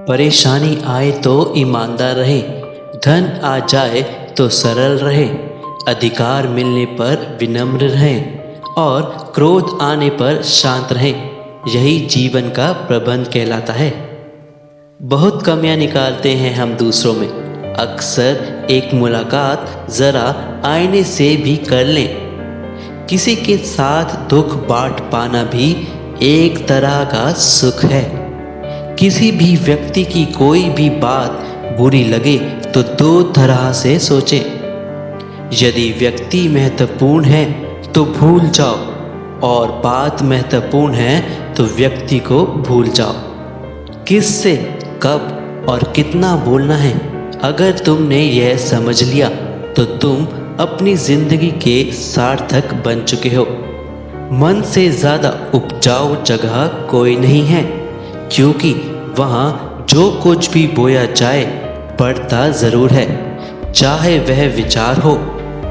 परेशानी आए तो ईमानदार रहे, धन आ जाए तो सरल रहे, अधिकार मिलने पर विनम्र रहें और क्रोध आने पर शांत रहें। यही जीवन का प्रबंध कहलाता है। बहुत कमियां निकालते हैं हम दूसरों में। अक्सर एक मुलाकात ज़रा आईने से भी कर लें। किसी के साथ दुख बांट पाना भी एक तरह का सुख है। किसी भी व्यक्ति की कोई भी बात बुरी लगे तो दो तरह से सोचें। यदि व्यक्ति महत्वपूर्ण है तो भूल जाओ और बात महत्वपूर्ण है तो व्यक्ति को भूल जाओ। किससे कब और कितना बोलना है, अगर तुमने यह समझ लिया तो तुम अपनी जिंदगी के सार्थक बन चुके हो। मन से ज़्यादा उपजाऊ जगह कोई नहीं है, क्योंकि वहाँ जो कुछ भी बोया जाए बढ़ता ज़रूर है, चाहे वह विचार हो,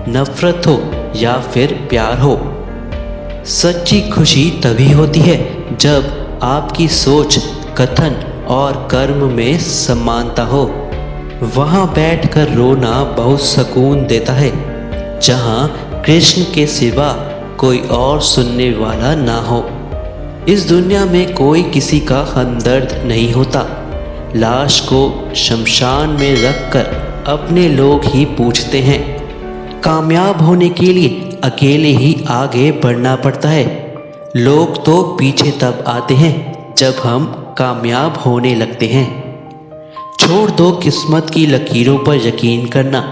नफरत हो या फिर प्यार हो। सच्ची खुशी तभी होती है जब आपकी सोच, कथन और कर्म में समानता हो। वहाँ बैठकर रोना बहुत सुकून देता है, जहाँ कृष्ण के सिवा कोई और सुनने वाला ना हो। इस दुनिया में कोई किसी का हमदर्द नहीं होता। लाश को शमशान में रखकर अपने लोग ही पूछते हैं। कामयाब होने के लिए अकेले ही आगे बढ़ना पड़ता है। लोग तो पीछे तब आते हैं जब हम कामयाब होने लगते हैं। छोड़ दो किस्मत की लकीरों पर यकीन करना।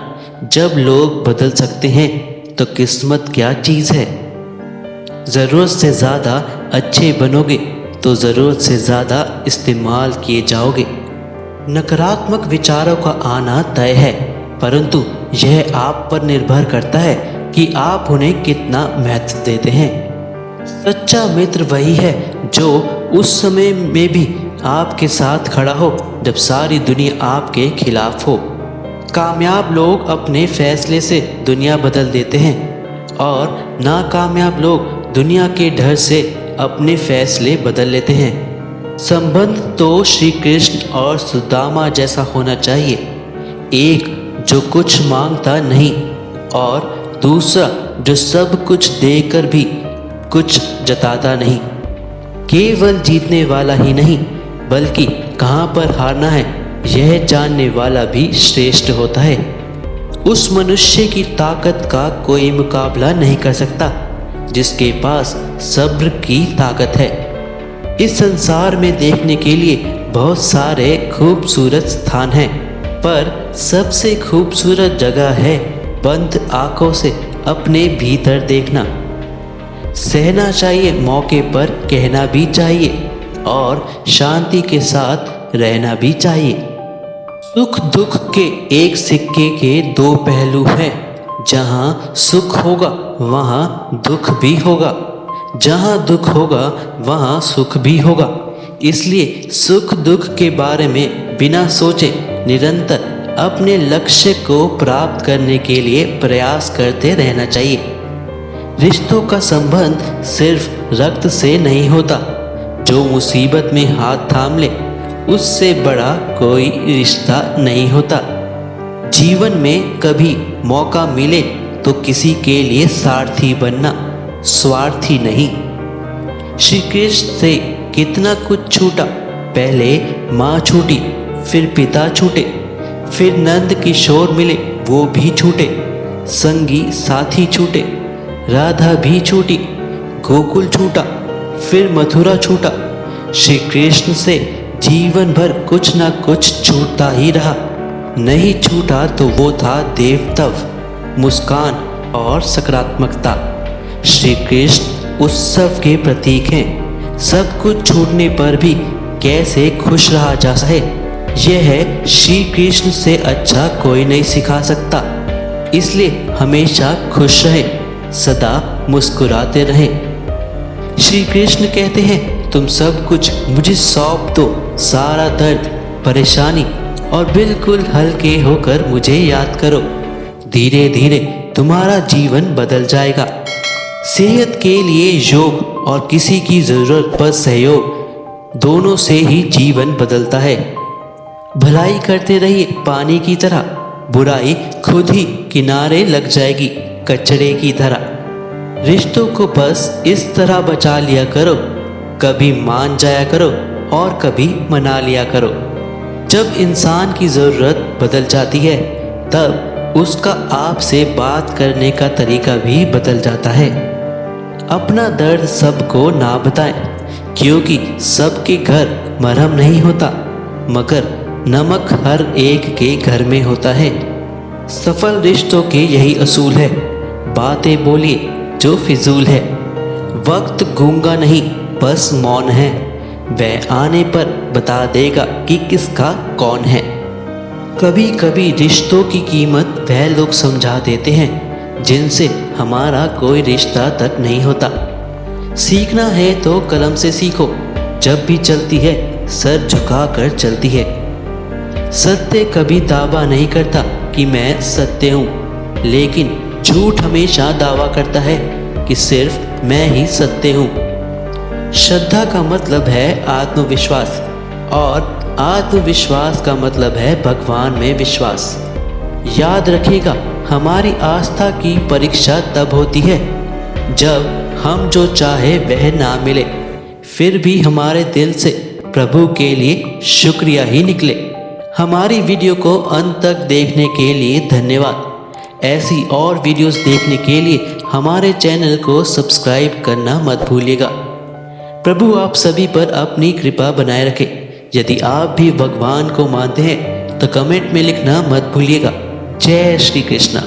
जब लोग बदल सकते हैं तो किस्मत क्या चीज़ है। ज़रूरत से ज़्यादा अच्छे बनोगे तो ज़रूरत से ज़्यादा इस्तेमाल किए जाओगे। नकारात्मक विचारों का आना तय है, परंतु यह आप पर निर्भर करता है कि आप उन्हें कितना महत्व देते हैं। सच्चा मित्र वही है जो उस समय में भी आपके साथ खड़ा हो जब सारी दुनिया आपके खिलाफ हो। कामयाब लोग अपने फैसले से दुनिया बदल देते हैं और नाकामयाब लोग दुनिया के डर से अपने फैसले बदल लेते हैं। संबंध तो श्री कृष्ण और सुदामा जैसा होना चाहिए, एक जो कुछ मांगता नहीं और दूसरा जो सब कुछ देकर भी कुछ जताता नहीं। केवल जीतने वाला ही नहीं बल्कि कहाँ पर हारना है यह जानने वाला भी श्रेष्ठ होता है। उस मनुष्य की ताकत का कोई मुकाबला नहीं कर सकता जिसके पास सब्र की ताकत है। इस संसार में देखने के लिए बहुत सारे खूबसूरत स्थान हैं, पर सबसे खूबसूरत जगह है बंद आंखों से अपने भीतर देखना। सहना चाहिए, मौके पर कहना भी चाहिए और शांति के साथ रहना भी चाहिए। सुख दुख के एक सिक्के के दो पहलू हैं। जहाँ सुख होगा वहाँ दुख भी होगा, जहाँ दुख होगा वहाँ सुख भी होगा। इसलिए सुख दुख के बारे में बिना सोचे निरंतर अपने लक्ष्य को प्राप्त करने के लिए प्रयास करते रहना चाहिए। रिश्तों का संबंध सिर्फ रक्त से नहीं होता। जो मुसीबत में हाथ थाम ले उससे बड़ा कोई रिश्ता नहीं होता। जीवन में कभी मौका मिले तो किसी के लिए सारथी बनना, स्वार्थी नहीं। श्री कृष्ण से कितना कुछ छूटा। पहले माँ छूटी, फिर पिता छूटे, फिर नंद किशोर मिले, वो भी छूटे। संगी साथी छूटे, राधा भी छूटी, गोकुल छूटा, फिर मथुरा छूटा। श्री कृष्ण से जीवन भर कुछ ना कुछ छूटता ही रहा। नहीं छूटा तो वो था देवत्व, मुस्कान और सकारात्मकता। श्री कृष्ण उत्सव के प्रतीक हैं। सब कुछ छूटने पर भी कैसे खुश रहा जा सके, यह श्री कृष्ण से अच्छा कोई नहीं सिखा सकता। इसलिए हमेशा खुश रहें, सदा मुस्कुराते रहें। श्री कृष्ण कहते हैं, तुम सब कुछ मुझे सौंप दो, सारा दर्द, परेशानी, और बिल्कुल हल्के होकर मुझे याद करो। धीरे धीरे तुम्हारा जीवन बदल जाएगा। सेहत के लिए योग और किसी की ज़रूरत पर सहयोग, दोनों से ही जीवन बदलता है। भलाई करते रहिए पानी की तरह, बुराई खुद ही किनारे लग जाएगी कचरे की तरह। रिश्तों को बस इस तरह बचा लिया करो, कभी मान जाया करो और कभी मना लिया करो। जब इंसान की ज़रूरत बदल जाती है तब उसका आपसे बात करने का तरीका भी बदल जाता है। अपना दर्द सबको ना बताएं, क्योंकि सबके घर मरहम नहीं होता, मगर नमक हर एक के घर में होता है। सफल रिश्तों के यही असूल है, बातें बोलिए जो फिजूल है। वक्त गूंगा नहीं बस मौन है, वह आने पर बता देगा कि किसका कौन है। कभी कभी रिश्तों की कीमत वह लोग समझा देते हैं जिनसे हमारा कोई रिश्ता तक नहीं होता। सीखना है तो कलम से सीखो, जब भी चलती है सर झुका कर चलती है। सत्य कभी दावा नहीं करता कि मैं सत्य हूँ, लेकिन झूठ हमेशा दावा करता है कि सिर्फ मैं ही सत्य हूँ। श्रद्धा का मतलब है आत्मविश्वास और आत्मविश्वास का मतलब है भगवान में विश्वास। याद रखिएगा, हमारी आस्था की परीक्षा तब होती है जब हम जो चाहे वह ना मिले, फिर भी हमारे दिल से प्रभु के लिए शुक्रिया ही निकले। हमारी वीडियो को अंत तक देखने के लिए धन्यवाद। ऐसी और वीडियोस देखने के लिए हमारे चैनल को सब्सक्राइब करना मत भूलिएगा। प्रभु आप सभी पर अपनी कृपा बनाए रखे। यदि आप भी भगवान को मानते हैं तो कमेंट में लिखना मत भूलिएगा। जय श्री कृष्ण।